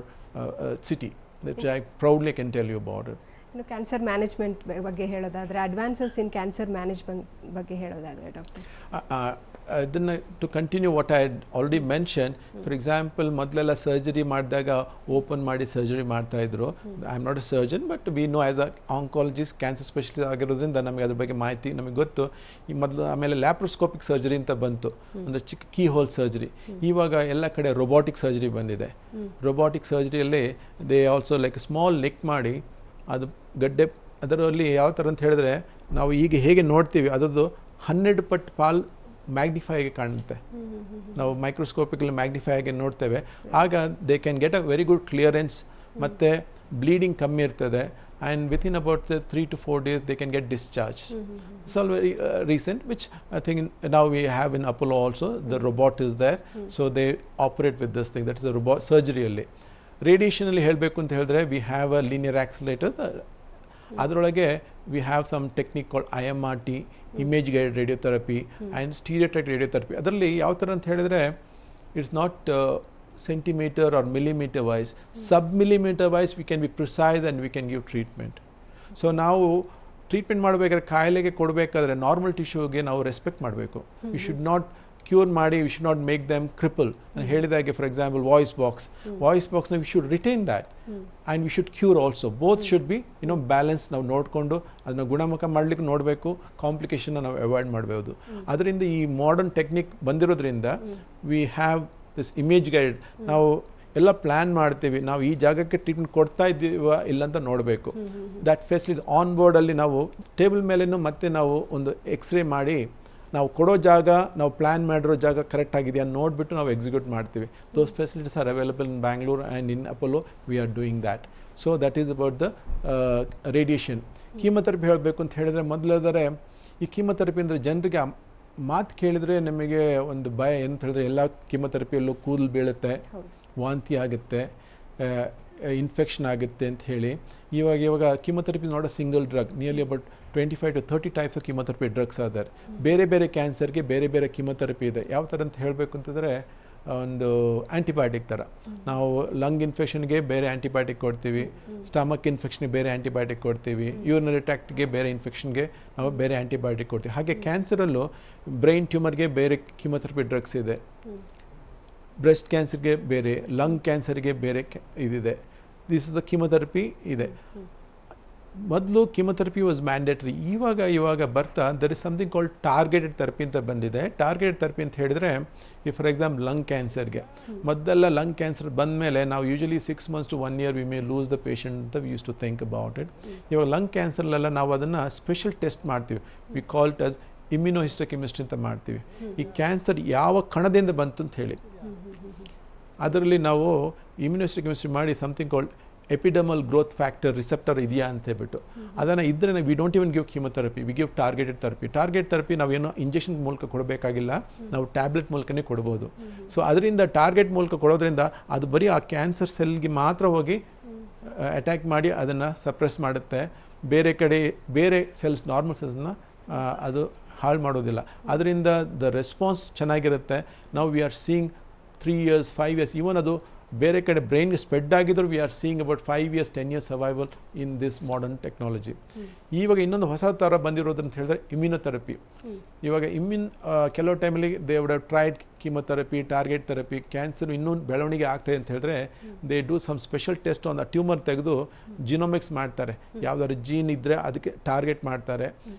city, that I proudly can tell you about it. ಇನ್ನು cancer management ಬಗ್ಗೆ ಹೇಳೋದಾದರೆ, advances ಇನ್ cancer management ಬಗ್ಗೆ ಹೇಳೋದಾದರೆ doctor? ಅದನ್ನು to continue what I already mention, for example ಮೊದಲೆಲ್ಲ surgery ಮಾಡಿದಾಗ open ಮಾಡಿ surgery ಮಾಡ್ತಾಯಿದ್ರು. I am not a surgeon, but we know as a oncologist cancer specialist ಆಗಿರೋದ್ರಿಂದ ನಮಗೆ ಅದ್ರ ಬಗ್ಗೆ ಮಾಹಿತಿ ನಮಗೆ ಗೊತ್ತು. ಈ ಮೊದಲು ಆಮೇಲೆ ಲ್ಯಾಪ್ರೋಸ್ಕೋಪಿಕ್ ಸರ್ಜರಿ ಅಂತ ಬಂತು, ಅಂದರೆ ಚಿಕ್ಕ ಕೀ ಹೋಲ್ ಸರ್ಜರಿ. ಇವಾಗ ಎಲ್ಲ ಕಡೆ ರೊಬೋಟಿಕ್ ಸರ್ಜರಿ ಬಂದಿದೆ. ರೊಬೋಟಿಕ್ ಸರ್ಜರಿಯಲ್ಲಿ they also like small neck ಮಾಡಿ ಅದು ಗಡ್ಡೆ ಅದರಲ್ಲಿ ಯಾವ ಥರ ಅಂತ ಹೇಳಿದ್ರೆ ನಾವು ಈಗ ಹೇಗೆ ನೋಡ್ತೀವಿ ಅದರದ್ದು 100 ಪಟ್ಟು ಪಾಲ್ ಮ್ಯಾಗ್ನಿಫೈಗೆ ಕಾಣುತ್ತೆ. ನಾವು ಮೈಕ್ರೋಸ್ಕೋಪಿಕಲ್ಲಿ ಮ್ಯಾಗ್ನಿಫೈ ಆಗಿ ನೋಡ್ತೇವೆ. ಆಗ they can get a very good clearance, ಮತ್ತು ಬ್ಲೀಡಿಂಗ್ ಕಮ್ಮಿ ಇರ್ತದೆ. And within about 3 to 4 days they can get discharge. It's all very recent, which I think ನಾವು we have in Apollo also the robot is there. So they operate with this thing, that is the robot ಸರ್ಜರಿಯಲ್ಲಿ. ರೇಡಿಯೇಷನಲ್ಲಿ ಹೇಳಬೇಕು ಅಂತ ಹೇಳಿದ್ರೆ we have a linear accelerator. ಅದರೊಳಗೆ we have some technique called IMRT, image guide radiotherapy and stereotype radiotherapy. ಅದರಲ್ಲಿ ಯಾವ ಥರ ಅಂತ ಹೇಳಿದ್ರೆ it's not centimetre or millimetre wise, sub millimetre wise we can be precise and we can give treatment. So ನಾವು treatment ಮಾಡಬೇಕಾದ್ರೆ ಕಾಯಿಲೆಗೆ ಕೊಡಬೇಕಾದ್ರೆ normal ಟಿಶ್ಯೂಗೆ ನಾವು ರೆಸ್ಪೆಕ್ಟ್ ಮಾಡಬೇಕು. ವಿ ಶುಡ್ ನಾಟ್ ಕ್ಯೂರ್ ಮಾಡಿ, we should not make them cripple. ನಾನು ಹೇಳಿದಾಗೆ ಫಾರ್ ಎಕ್ಸಾಂಪಲ್ ವಾಯ್ಸ್ ಬಾಕ್ಸ್ನ we should retain that and we should cure also. Both should be balance. ನಾವು ನೋಡಿಕೊಂಡು ಅದನ್ನು ಗುಣಮುಖ ಮಾಡಲಿಕ್ಕೆ ನೋಡಬೇಕು, ಕಾಂಪ್ಲಿಕೇಶನ್ನ ನಾವು ಅವಾಯ್ಡ್ ಮಾಡಬಹುದು. ಅದರಿಂದ ಈ ಮಾಡರ್ನ್ ಟೆಕ್ನಿಕ್ ಬಂದಿರೋದ್ರಿಂದ we have this image guide. ನಾವು ಎಲ್ಲ ಪ್ಲ್ಯಾನ್ ಮಾಡ್ತೀವಿ, ನಾವು ಈ ಜಾಗಕ್ಕೆ ಟ್ರೀಟ್ಮೆಂಟ್ ಕೊಡ್ತಾ ಇದ್ದೀವ ಇಲ್ಲ ಅಂತ ನೋಡಬೇಕು. ದ್ಯಾಟ್ ಫೆಸಿಲಿಟಿ ಆನ್ ಬೋರ್ಡಲ್ಲಿ ನಾವು ಟೇಬಲ್ ಮೇಲೇನು ಮತ್ತೆ ನಾವು ಒಂದು ಎಕ್ಸ್ರೇ ಮಾಡಿ ನಾವು ಕೊಡೋ ಜಾಗ, ನಾವು ಪ್ಲ್ಯಾನ್ ಮಾಡಿರೋ ಜಾಗ ಕರೆಕ್ಟ್ ಆಗಿದೆಯಾ ನೋಡಿಬಿಟ್ಟು ನಾವು ಎಕ್ಸಿಕ್ಯೂಟ್ ಮಾಡ್ತೀವಿ. Those facilities are available in Bangalore and in Apollo we are doing that. So that is about the radiation. Chemotherapy ಹೇಳಬೇಕು ಅಂತ ಹೇಳಿದರೆ, ಮೊದಲಾದರೆ ಈ ಕೀಮೊಥೆರಪಿ ಅಂದರೆ ಜನರಿಗೆ ಮಾತು ಕೇಳಿದರೆ ನಮಗೆ ಒಂದು ಭಯ. ಏನಂತ ಹೇಳಿದ್ರೆ ಎಲ್ಲ ಕೀಮೊಥೆರಪಿಯಲ್ಲೂ ಕೂದಲು ಬೀಳುತ್ತೆ, ವಾಂತಿ ಆಗುತ್ತೆ, ಇನ್ಫೆಕ್ಷನ್ ಆಗುತ್ತೆ ಅಂತ ಹೇಳಿ. ಇವಾಗ chemotherapy not a single drug. Nearly about 25 to 30 types of chemotherapy drugs ಆದಾರೆ. ಬೇರೆ ಬೇರೆ ಕ್ಯಾನ್ಸರ್ಗೆ ಬೇರೆ ಬೇರೆ ಕೀಮೊಥೆರಪಿ ಇದೆ. ಯಾವ ಥರ ಅಂತ ಹೇಳಬೇಕು ಅಂತಂದರೆ ಒಂದು ಆ್ಯಂಟಿಬಯೋಟಿಕ್ ಥರ. ನಾವು ಲಂಗ್ ಇನ್ಫೆಕ್ಷನ್ಗೆ ಬೇರೆ ಆ್ಯಂಟಿಬಯೋಟಿಕ್ ಕೊಡ್ತೀವಿ, ಸ್ಟಮಕ್ ಇನ್ಫೆಕ್ಷನ್ಗೆ ಬೇರೆ ಆ್ಯಂಟಿಬಯೋಟಿಕ್ ಕೊಡ್ತೀವಿ, ಯೂರಿನರಿ ಟ್ರ್ಯಾಕ್ಟ್ಗೆ ಬೇರೆ ಇನ್ಫೆಕ್ಷನ್ಗೆ ನಾವು ಬೇರೆ ಆ್ಯಂಟಿಬಯೋಟಿಕ್ ಕೊಡ್ತೀವಿ. ಹಾಗೆ ಕ್ಯಾನ್ಸರಲ್ಲೂ ಬ್ರೈನ್ ಟ್ಯೂಮರ್ಗೆ ಬೇರೆ ಕೀಮೊಥೆರಪಿ ಡ್ರಗ್ಸ್ ಇದೆ, ಬ್ರೆಸ್ಟ್ ಕ್ಯಾನ್ಸರ್ಗೆ ಬೇರೆ, ಲಂಗ್ ಕ್ಯಾನ್ಸರ್ಗೆ ಬೇರೆ ಇದಿದೆ. ದಿಸ್ ಇಸ್ ದ ಕೀಮೊಥೆರಪಿ ಇದೆ. ಮೊದಲು ಕೀಮೊಥೆರಪಿ ವಾಸ್ ಮ್ಯಾಂಡೇಟ್ರಿ. ಇವಾಗ ಬರ್ತಾ there is something called targeted therapy ಅಂತ ಬಂದಿದೆ. ಟಾರ್ಗೆಟೆಡ್ ಥೆರಪಿ ಅಂತ ಹೇಳಿದರೆ, ಈ ಫಾರ್ ಎಕ್ಸಾಂಪಲ್ ಲಂಗ್ ಕ್ಯಾನ್ಸರ್ಗೆ ಮೊದಲೆಲ್ಲ ಲಂಗ್ ಕ್ಯಾನ್ಸರ್ ಬಂದ ಮೇಲೆ ನಾವು usually 6 months to 1 year we may lose the patient ಅಂತ we used to think about it. ಇವಾಗ ಲಂಗ್ ಕ್ಯಾನ್ಸರ್ಲೆಲ್ಲ ನಾವು ಅದನ್ನು ಸ್ಪೆಷಲ್ ಟೆಸ್ಟ್ ಮಾಡ್ತೀವಿ. We call it as immunohistochemistry ಅಂತ ಮಾಡ್ತೀವಿ. ಈ ಕ್ಯಾನ್ಸರ್ ಯಾವ ಕಣದಿಂದ ಬಂತು ಅಂತ ಹೇಳಿ ಅದರಲ್ಲಿ ನಾವು ಇಮ್ಯುನೋಹಿಸ್ಟೋಕೆಮಿಸ್ಟ್ರಿ ಮಾಡಿ something called epidermal growth factor receptor ಇದೆಯಾ ಅಂತ ಹೇಳ್ಬಿಟ್ಟು ಅದನ್ನು ಇದ್ದರೆ we don't even give chemotherapy, we give targeted therapy. Target therapy ನಾವೇನೋ ಇಂಜೆಕ್ಷನ್ ಮೂಲಕ ಕೊಡಬೇಕಾಗಿಲ್ಲ, ನಾವು ಟ್ಯಾಬ್ಲೆಟ್ ಮೂಲಕನೇ ಕೊಡ್ಬೋದು. ಸೊ ಅದರಿಂದ ಟಾರ್ಗೆಟ್ ಮೂಲಕ ಕೊಡೋದ್ರಿಂದ ಅದು ಬರೀ ಆ ಕ್ಯಾನ್ಸರ್ ಸೆಲ್ಗೆ ಮಾತ್ರ ಹೋಗಿ ಅಟ್ಯಾಕ್ ಮಾಡಿ ಅದನ್ನು ಸಪ್ರೆಸ್ ಮಾಡುತ್ತೆ. ಬೇರೆ ಕಡೆ ಬೇರೆ ಸೆಲ್ಸ್, ನಾರ್ಮಲ್ ಸೆಲ್ಸ್ನ ಅದು ಹಾಳು ಮಾಡೋದಿಲ್ಲ. ಅದರಿಂದ ದ ರೆಸ್ಪಾನ್ಸ್ ಚೆನ್ನಾಗಿರುತ್ತೆ. ನಾವು we are seeing 3 years 5 years, even ಅದು ಬೇರೆ ಕಡೆ ಬ್ರೈನ್ಗೆ ಸ್ಪ್ರೆಡ್ ಆಗಿದ್ರು we are seeing about 5 years 10 years survival in this modern technology. ಇವಾಗ ಇನ್ನೊಂದು ಹೊಸ ಥರ ಬಂದಿರೋದಂತ ಹೇಳಿದ್ರೆ ಇಮ್ಯುನೊಥೆರಪಿ. ಇವಾಗ ಕೆಲವು ಟೈಮಲ್ಲಿ they would have tried chemotherapy, target therapy. Cancer ಇನ್ನೂ ಬೆಳವಣಿಗೆ ಆಗ್ತಾಯಿದೆ ಅಂತ ಹೇಳಿದ್ರೆ they do some special test on the tumour ತೆಗೆದು ಜಿನೋಮಿಕ್ಸ್ ಮಾಡ್ತಾರೆ. ಯಾವುದಾದ್ರು ಜೀನ್ ಇದ್ದರೆ ಅದಕ್ಕೆ ಟಾರ್ಗೆಟ್ ಮಾಡ್ತಾರೆ,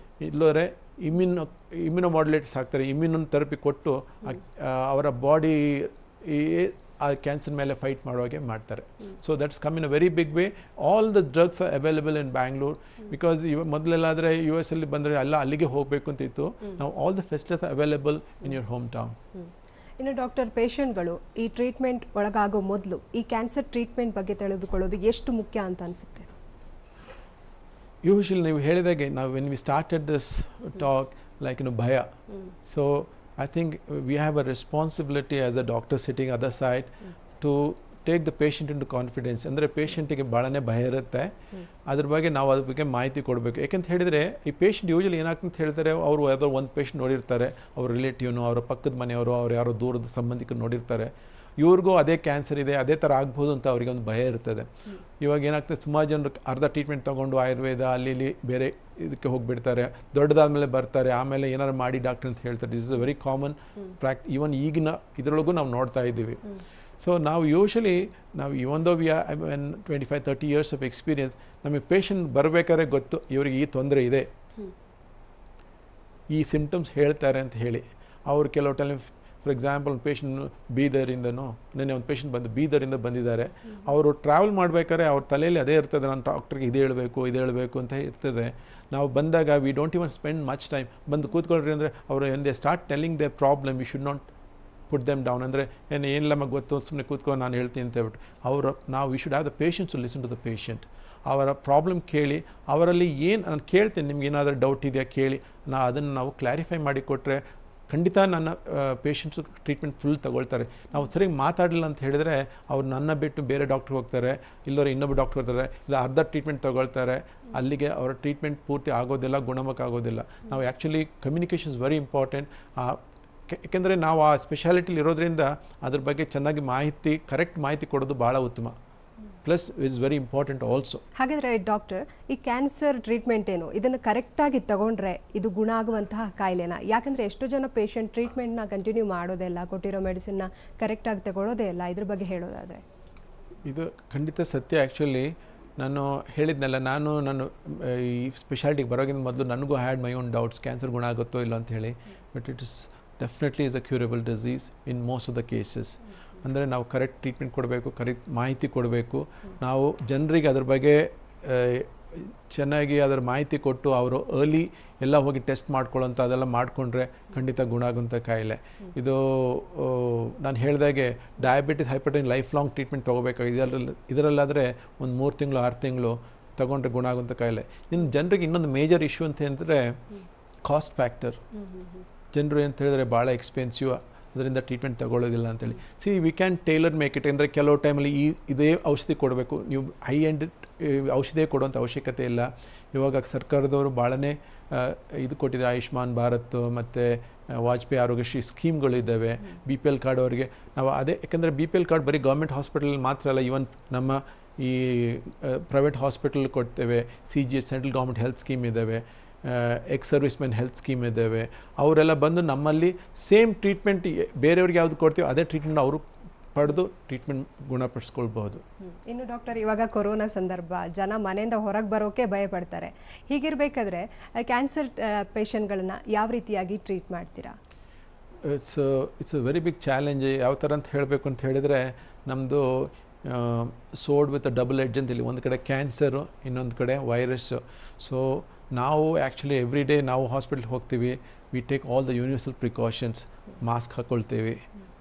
ಇಲ್ಲವರೆ ಇಮ್ಯುನೋಮಾಡ್ಯುಲೇಟರ್ಸ್ ಹಾಕ್ತಾರೆ. ಇಮ್ಯುನೋ ಥೆರಪಿ ಕೊಟ್ಟು ಅವರ ಬಾಡಿ ಆ ಕ್ಯಾನ್ಸರ್ ಮೇಲೆ ಫೈಟ್ ಮಾಡುವಾಗೆ ಮಾಡ್ತಾರೆ. So that's come in a very big way. All the drugs are available in Bangalore. Because ಮೊದಲೆಲ್ಲಾದರೆ US ಅಲ್ಲಿ ಬಂದರೆ ಎಲ್ಲ ಅಲ್ಲಿಗೆ ಹೋಗಬೇಕು ಅಂತಿತ್ತು. ನಾವು all the facilities are available in your hometown. ಇನ್ನು ಡಾಕ್ಟರ್, ಪೇಷಂಟ್ಗಳು ಈ ಟ್ರೀಟ್ಮೆಂಟ್ ಒಳಗಾಗೋ ಮೊದಲು ಈ ಕ್ಯಾನ್ಸರ್ ಟ್ರೀಟ್ಮೆಂಟ್ ಬಗ್ಗೆ ತಿಳಿದುಕೊಳ್ಳೋದು ಎಷ್ಟು ಮುಖ್ಯ ಅಂತ ಅನಿಸುತ್ತೆ? ಯೂಶಲಿ ನೀವು ಹೇಳಿದಾಗೆ ನಾವು when we started this talk like ಭಯ. So I think we have a responsibility as a doctor sitting other side to take the patient into confidence. ಅಂದರೆ ಪೇಷಂಟಿಗೆ ಭಾಳನೇ ಭಯ ಇರುತ್ತೆ, ಅದ್ರ ಬಗ್ಗೆ ನಾವು ಅದ್ರ ಬಗ್ಗೆ ಮಾಹಿತಿ ಕೊಡಬೇಕು. ಯಾಕಂತ ಹೇಳಿದರೆ ಈ ಪೇಷಂಟ್ ಯೂಶಲಿ ಏನಾಗ್ತಂತ ಹೇಳ್ತಾರೆ, ಅವರು ಯಾವುದೋ ಒಂದು ಪೇಷಂಟ್ ನೋಡಿರ್ತಾರೆ, ಅವ್ರ ರಿಲೇಟಿವ್ನು, ಅವರ ಪಕ್ಕದ ಮನೆಯವರು, ಅವ್ರು ಯಾರೋ ದೂರದ ಸಂಬಂಧಿಕರು ನೋಡಿರ್ತಾರೆ. ಇವ್ರಿಗೂ ಅದೇ ಕ್ಯಾನ್ಸರ್ ಇದೆ, ಅದೇ ಥರ ಆಗ್ಬೋದು ಅಂತ ಅವರಿಗೆ ಒಂದು ಭಯ ಇರ್ತದೆ. ಇವಾಗ ಏನಾಗ್ತದೆ, ಸುಮಾರು ಜನರು ಅರ್ಧ ಟ್ರೀಟ್ಮೆಂಟ್ ತೊಗೊಂಡು ಆಯುರ್ವೇದ ಅಲ್ಲಿ ಇಲ್ಲಿ ಬೇರೆ ಇದಕ್ಕೆ ಹೋಗಿಬಿಡ್ತಾರೆ, ದೊಡ್ಡದಾದ್ಮೇಲೆ ಬರ್ತಾರೆ, ಆಮೇಲೆ ಏನಾರು ಮಾಡಿ ಡಾಕ್ಟರ್ ಅಂತ ಹೇಳ್ತಾರೆ. This is a very common even ಈಗಿನ ಇದರೊಳಗೂ ನಾವು ನೋಡ್ತಾ ಇದ್ದೀವಿ. ಸೊ ನಾವು ಯೂಶಲಿ ನಾವು ಇವೊಂದು 25-30 ಇಯರ್ಸ್ ಆಫ್ ಎಕ್ಸ್ಪೀರಿಯನ್ಸ್, ನಮಗೆ ಪೇಷಂಟ್ ಬರಬೇಕಾದ್ರೆ ಗೊತ್ತು ಇವ್ರಿಗೆ ಈ ತೊಂದರೆ ಇದೆ, ಈ ಸಿಂಪ್ಟಮ್ಸ್ ಹೇಳ್ತಾರೆ ಅಂತ ಹೇಳಿ. ಅವ್ರು ಕೆಲವು ಟೈಮ್ ಫಾರ್ ಎಕ್ಸಾಂಪಲ್ ಒಂದು ಪೇಷಂಟ್ ಬೀದರಿಂದನೋ, ನೆನ್ನೆ ಒಂದು ಪೇಷಂಟ್ ಬೀದರಿಂದ ಬಂದಿದ್ದಾರೆ. ಅವರು ಟ್ರಾವೆಲ್ ಮಾಡಬೇಕಾದ್ರೆ ಅವ್ರ ತಲೆಯಲ್ಲಿ ಅದೇ ಇರ್ತದೆ, ನಾನು ಡಾಕ್ಟ್ರಿಗೆ ಇದು ಹೇಳಬೇಕು ಅಂತ ಇರ್ತದೆ. ನಾವು ಬಂದಾಗ V don't even spend much time. ಬಂದು ಕೂತ್ಕೊಳ್ರಿ ಅಂದರೆ ಅವರು they start telling they problem, V should not put them down. ಅಂದರೆ ಏನಿಲ್ಲ ನಮಗೆ ಗೊತ್ತು, ಸುಮ್ಮನೆ ಕೂತ್ಕೊಂಡು ನಾನು ಹೇಳ್ತೀನಿ ಅಂತ ಹೇಳ್ಬಿಟ್ಟು ನಾವು we should have the patience to listen to the patient. ಅವರ ಪ್ರಾಬ್ಲಮ್ ಕೇಳಿ, ಅವರಲ್ಲಿ ಏನು ನಾನು ಕೇಳ್ತೀನಿ, ನಿಮ್ಗೆ ಏನಾದರೂ ಡೌಟ್ ಇದೆಯಾ ಕೇಳಿ, ಅದನ್ನು ನಾವು ಕ್ಲಾರಿಫೈ ಮಾಡಿ ಕೊಟ್ಟರೆ ಖಂಡಿತ ನನ್ನ ಪೇಷಂಟ್ಸು ಟ್ರೀಟ್ಮೆಂಟ್ ಫುಲ್ ತಗೊಳ್ತಾರೆ. ನಾವು ಸರಿಯಾಗಿ ಮಾತಾಡಲಿಲ್ಲ ಅಂತ ಹೇಳಿದರೆ ಅವ್ರು ನನ್ನ ಬಿಟ್ಟು ಬೇರೆ ಡಾಕ್ಟ್ರಿಗೆ ಹೋಗ್ತಾರೆ, ಇಲ್ಲವರು ಇನ್ನೊಬ್ಬ ಡಾಕ್ಟ್ರ್ ಬರ್ತಾರೆ, ಇಲ್ಲ ಅರ್ಧ ಟ್ರೀಟ್ಮೆಂಟ್ ತೊಗೊಳ್ತಾರೆ. ಅಲ್ಲಿಗೆ ಅವರ ಟ್ರೀಟ್ಮೆಂಟ್ ಪೂರ್ತಿ ಆಗೋದಿಲ್ಲ, ಗುಣಮುಖ ಆಗೋದಿಲ್ಲ. ನಾವು actually communication is very important. ಯಾಕೆಂದರೆ ನಾವು ಆ ಸ್ಪೆಷಾಲಿಟಿಲಿ ಇರೋದ್ರಿಂದ ಅದ್ರ ಬಗ್ಗೆ ಚೆನ್ನಾಗಿ ಕರೆಕ್ಟ್ ಮಾಹಿತಿ ಕೊಡೋದು ಭಾಳ ಉತ್ತಮ. Plus is very important also. ಹಾಗಾದರೆ ಡಾಕ್ಟರ್, ಈ ಕ್ಯಾನ್ಸರ್ ಟ್ರೀಟ್ಮೆಂಟ್ ಏನು, ಇದನ್ನು ಕರೆಕ್ಟಾಗಿ ತಗೊಂಡ್ರೆ ಇದು ಗುಣ ಆಗುವಂತಹ ಕಾಯಿಲೆನಾ? ಯಾಕಂದರೆ ಎಷ್ಟೋ ಜನ ಪೇಷಂಟ್ ಟ್ರೀಟ್ಮೆಂಟ್ನ ಕಂಟಿನ್ಯೂ ಮಾಡೋದೇ ಇಲ್ಲ, ಕೊಟ್ಟಿರೋ ಮೆಡಿಸಿನ್ನ ಕರೆಕ್ಟಾಗಿ ತಗೊಳ್ಳೋದೇ ಇಲ್ಲ. ಇದ್ರ ಬಗ್ಗೆ ಹೇಳೋದಾದರೆ ಇದು ಖಂಡಿತ ಸತ್ಯ. ಆ್ಯಕ್ಚುಲಿ ನಾನು ಹೇಳಿದ್ನಲ್ಲ, ನಾನು ಈ ಸ್ಪೆಷಾಲಿಟಿಗೆ ಬರೋಕ್ಕಿಂತ ಮೊದಲು ನನಗೂ had my own doubts, cancer ಗುಣ ಆಗುತ್ತೋ ಇಲ್ಲ ಅಂತ ಹೇಳಿ. But it is definitely is a curable disease in most of the cases. ಅಂದರೆ ನಾವು ಕರೆಕ್ಟ್ ಟ್ರೀಟ್ಮೆಂಟ್ ಕೊಡಬೇಕು, ಕರೆಕ್ಟ್ ಮಾಹಿತಿ ಕೊಡಬೇಕು. ನಾವು ಜನರಿಗೆ ಅದ್ರ ಬಗ್ಗೆ ಚೆನ್ನಾಗಿ ಅದರ ಮಾಹಿತಿ ಕೊಟ್ಟು ಅವರು ಅರ್ಲಿ ಎಲ್ಲ ಹೋಗಿ ಟೆಸ್ಟ್ ಮಾಡ್ಕೊಳ್ಳೋಂಥ ಅದೆಲ್ಲ ಮಾಡಿಕೊಂಡ್ರೆ ಖಂಡಿತ ಗುಣ ಆಗುವಂಥ ಕಾಯಿಲೆ ಇದು. ನಾನು ಹೇಳಿದಾಗೆ diabetes, hypertension lifelong treatment ತೊಗೋಬೇಕಾಗಿದೆ. ಇದರಲ್ಲಾದರೆ ಒಂದು 3 ತಿಂಗಳು 6 ತಿಂಗಳು ತೊಗೊಂಡ್ರೆ ಗುಣ ಆಗುವಂಥ ಕಾಯಿಲೆ. ಇನ್ನು ಜನರಿಗೆ ಇನ್ನೊಂದು ಮೇಜರ್ ಇಶ್ಯೂ ಅಂತ ಹೇಳಿದ್ರೆ ಕಾಸ್ಟ್ ಫ್ಯಾಕ್ಟರ್. ಜನರು ಅಂತ ಹೇಳಿದ್ರೆ ಭಾಳ ಎಕ್ಸ್ಪೆನ್ಸಿವ್, ಅದರಿಂದ ಟ್ರೀಟ್ಮೆಂಟ್ ತಗೊಳ್ಳೋದಿಲ್ಲ ಅಂತೇಳಿ. We can tailor make it. ಅಂದರೆ ಕೆಲವು ಟೈಮಲ್ಲಿ ಇದೇ ಔಷಧಿ ಕೊಡಬೇಕು, ನೀವು ಹೈ ಎಂಡ್ ಔಷಧಿ ಕೊಡುವಂಥ ಅವಶ್ಯಕತೆ ಇಲ್ಲ. ಇವಾಗ ಸರ್ಕಾರದವರು ಭಾಳನೇ ಇದು ಕೊಟ್ಟಿದ್ದಾರೆ, ಆಯುಷ್ಮಾನ್ ಭಾರತ್ ಮತ್ತು ವಾಜಪೇಯಿ ಆರೋಗ್ಯಶ್ರೀ ಸ್ಕೀಮ್ಗಳಿದ್ದಾವೆ. BPL ಕಾರ್ಡ್ ಅವರಿಗೆ ನಾವು ಅದೇ, ಯಾಕಂದರೆ BPL ಕಾರ್ಡ್ ಬರೀ ಗೌರ್ಮೆಂಟ್ ಹಾಸ್ಪಿಟಲ್ ಮಾತ್ರ ಅಲ್ಲ, ಈವನ್ ನಮ್ಮ ಈ ಪ್ರೈವೇಟ್ ಹಾಸ್ಪಿಟಲ್ ಕೊಡ್ತೇವೆ. CGH central government health scheme ಇದ್ದಾವೆ, ex servicemen health scheme ಇದ್ದಾವೆ. ಅವರೆಲ್ಲ ಬಂದು ನಮ್ಮಲ್ಲಿ ಸೇಮ್ ಟ್ರೀಟ್ಮೆಂಟ್ ಬೇರೆಯವ್ರಿಗೆ ಯಾವುದು ಕೊಡ್ತೀವಿ ಅದೇ ಟ್ರೀಟ್ಮೆಂಟ್ ಅವರು ಪಡೆದು ಟ್ರೀಟ್ಮೆಂಟ್ ಗುಣಪಡಿಸ್ಕೊಳ್ಬಹುದು. ಇನ್ನು ಡಾಕ್ಟರ್, ಇವಾಗ ಕೊರೋನಾ ಸಂದರ್ಭ, ಜನ ಮನೆಯಿಂದ ಹೊರಗೆ ಬರೋಕ್ಕೆ ಭಯಪಡ್ತಾರೆ. ಹೀಗಿರಬೇಕಾದ್ರೆ ಕ್ಯಾನ್ಸರ್ ಪೇಷಂಟ್ಗಳನ್ನ ಯಾವ ರೀತಿಯಾಗಿ ಟ್ರೀಟ್ ಮಾಡ್ತೀರಾ? It's a very big challenge. ಯಾವ ಥರ ಅಂತ ಹೇಳಬೇಕು ಅಂತ ಹೇಳಿದರೆ, ನಮ್ಮದು ಸೋಡ್ ವಿತ್ ಡಬಲ್ ಎಡ್ಜ್ ಅಂತೇಳಿ, ಒಂದು ಕಡೆ ಕ್ಯಾನ್ಸರು, ಇನ್ನೊಂದು ಕಡೆ ವೈರಸ್ಸು. ಸೊ ನಾವು ಆ್ಯಕ್ಚುಲಿ ಎವ್ರಿ ಡೇ ನಾವು ಹಾಸ್ಪಿಟ್ಲ್ಗೆ ಹೋಗ್ತೀವಿ, we take all the universal precautions. Mask ಹಾಕ್ಕೊಳ್ತೀವಿ,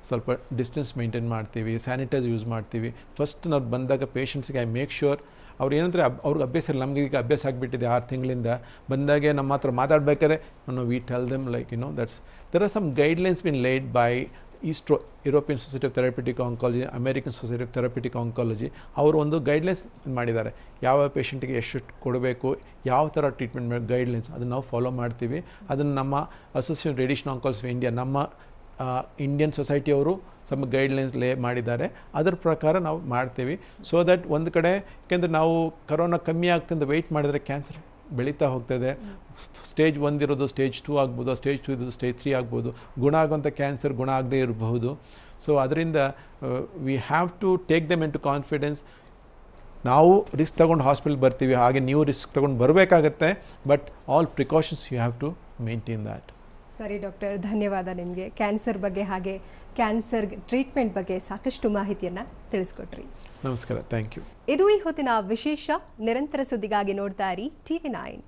ಸ್ವಲ್ಪ ಡಿಸ್ಟೆನ್ಸ್ ಮೇಂಟೈನ್ ಮಾಡ್ತೀವಿ, ಸ್ಯಾನಿಟೈಸ್ ಯೂಸ್ ಮಾಡ್ತೀವಿ. ಫಸ್ಟ್ ನಾವು ಬಂದಾಗ ಪೇಷಂಟ್ಸ್ಗೆ ಐ ಮೇಕ್ ಶ್ಯೂರ್ ಅವ್ರು ಏನಂದರೆ ಅವ್ರಿಗೆ ಅಭ್ಯಾಸ ಇಲ್ಲ, ನಮಗೆ ಈಗ ಅಭ್ಯಾಸ ಆಗಿಬಿಟ್ಟಿದೆ 6 ತಿಂಗಳಿಂದ. ಬಂದಾಗೆ ನಮ್ಮ ಹತ್ರ ಮಾತಾಡಬೇಕಾದ್ರೆ we tell them like there are some guidelines been laid by European society of therapeutic oncology, American society of therapeutic oncology. ಅವರು ಒಂದು ಗೈಡ್ಲೈನ್ಸ್ ಮಾಡಿದ್ದಾರೆ, ಯಾವ ಪೇಷಂಟಿಗೆ ಎಷ್ಟು ಕೊಡಬೇಕು, ಯಾವ ಥರ ಟ್ರೀಟ್ಮೆಂಟ್ ಗೈಡ್ಲೈನ್ಸ್, ಅದನ್ನು ನಾವು ಫಾಲೋ ಮಾಡ್ತೀವಿ. ಅದನ್ನು ನಮ್ಮ association radiation oncology of India, ನಮ್ಮ ಇಂಡಿಯನ್ ಸೊಸೈಟಿಯವರು ಸಮ ಗೈಡ್ಲೈನ್ಸ್ ಮಾಡಿದ್ದಾರೆ. ಅದರ ಪ್ರಕಾರ ನಾವು ಮಾಡ್ತೀವಿ. ಸೊ ದ್ಯಾಟ್ ಒಂದು ಕಡೆ, ಯಾಕೆಂದರೆ ನಾವು ಕರೋನಾ ಕಮ್ಮಿ ಆಗ್ತಂತ ವೆಯ್ಟ್ ಮಾಡಿದರೆ ಕ್ಯಾನ್ಸರ್ ಬೆಳೀತಾ ಹೋಗ್ತದೆ. ಸ್ಟೇಜ್ 1 ಇರೋದು ಸ್ಟೇಜ್ 2 ಆಗ್ಬೋದು, ಸ್ಟೇಜ್ 2 ಇರೋದು ಸ್ಟೇಜ್ 3 ಆಗ್ಬೋದು. ಗುಣ ಆಗುವಂಥ ಕ್ಯಾನ್ಸರ್ ಗುಣ ಆಗದೇ ಇರಬಹುದು. ಸೊ ಅದರಿಂದ we have to take them into confidence. ನಾವು ರಿಸ್ಕ್ ತೊಗೊಂಡು ಹಾಸ್ಪಿಟಲ್ ಬರ್ತೀವಿ, ಹಾಗೆ ನೀವು ರಿಸ್ಕ್ ತೊಗೊಂಡು ಬರಬೇಕಾಗತ್ತೆ. But all precautions you have to maintain that. ಸರಿ ಡಾಕ್ಟರ್, ಧನ್ಯವಾದ ನಿಮಗೆ. ಕ್ಯಾನ್ಸರ್ ಬಗ್ಗೆ ಹಾಗೆ ಕ್ಯಾನ್ಸರ್ ಟ್ರೀಟ್ಮೆಂಟ್ ಬಗ್ಗೆ ಸಾಕಷ್ಟು ಮಾಹಿತಿಯನ್ನು ತಿಳಿಸ್ಕೊಟ್ರಿ. ನಮಸ್ಕಾರ, ಥ್ಯಾಂಕ್ ಯು. ಇದು ಈ ಹೊತ್ತಿನ ವಿಶೇಷ. ನಿರಂತರ ಸುದ್ದಿಗಾಗಿ ನೋಡ್ತಾ ಇರಿ TV9.